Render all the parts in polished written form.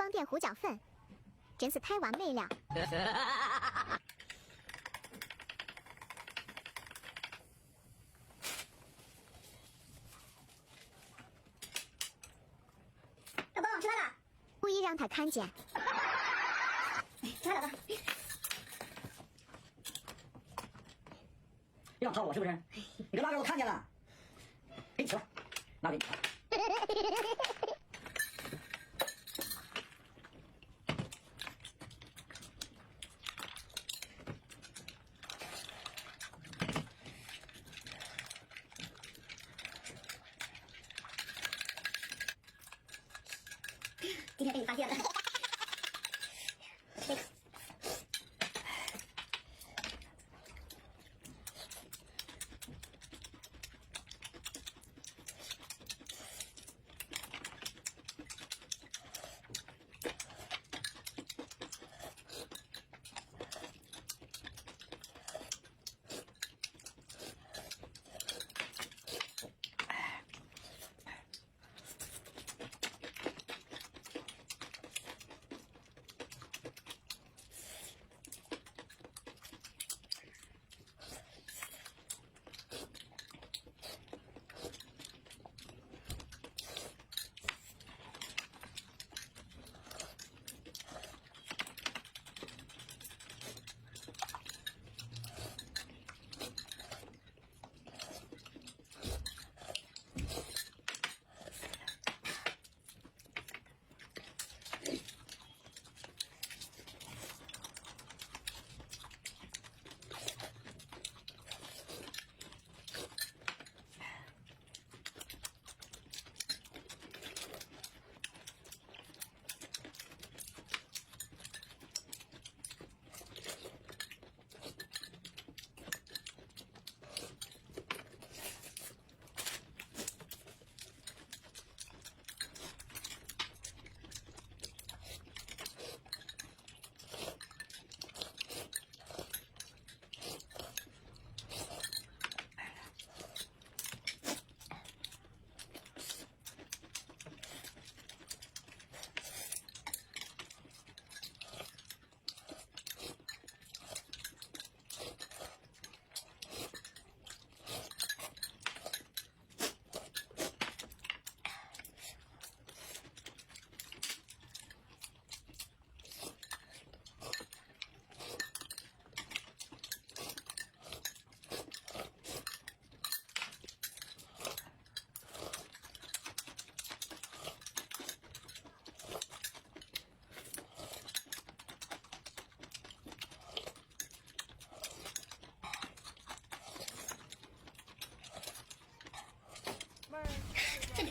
方便胡搅粪，真是太完美了。老公，吃饭了。故意让他看见。吃饭了，老公。别想套我是不是？你搁拉着我看见了，给你吃吧，拿给你。今天被你发现了。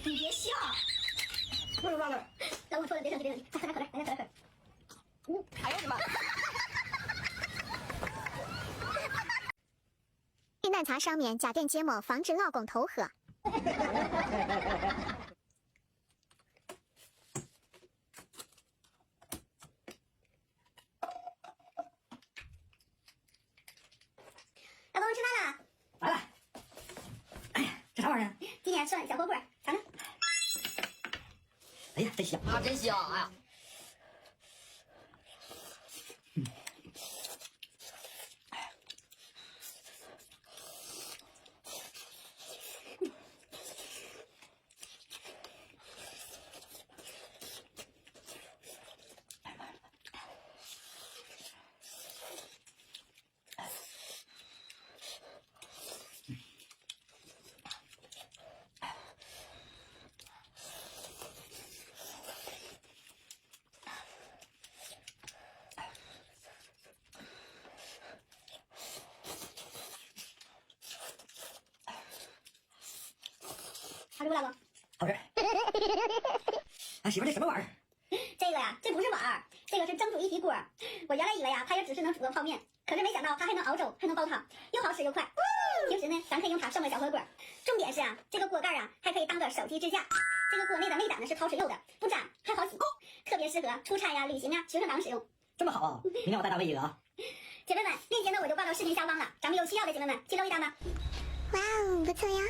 你别笑。不能拉了。老公说了，别生气，别生气，快点，快点，快点。哎呦我的妈！避难茶上面加点芥末，防止老公头喝。老公吃饭了。来了。哎呀，这啥玩意儿？今天涮小火锅，尝尝。哎呀，真香啊，真香！哎呀，好吃不，老公？好吃。哎，媳妇，这什么玩意儿？这个呀，这不是碗儿，这个是蒸煮一体锅。我原来以为呀，它也只是能煮个泡面，可是没想到它还能熬粥，还能煲汤，又好吃又快。平时呢，咱可以用它涮个小火锅。重点是啊，这个锅盖啊，还可以当个手机支架。这个锅内的内胆呢是掏水釉的，不粘还好洗，特别适合出差呀、旅行呀、学生党使用。这么好啊！明天我带单位一个啊。姐妹们，链接呢我就挂到视频下方了，咱们有需要的姐妹们记得一单吧。哇哦，不错呀！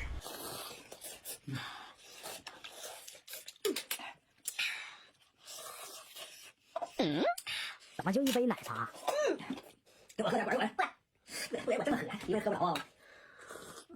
怎么就一杯奶茶？给我喝点，滚滚。过来，我这么喝，因为喝不着啊。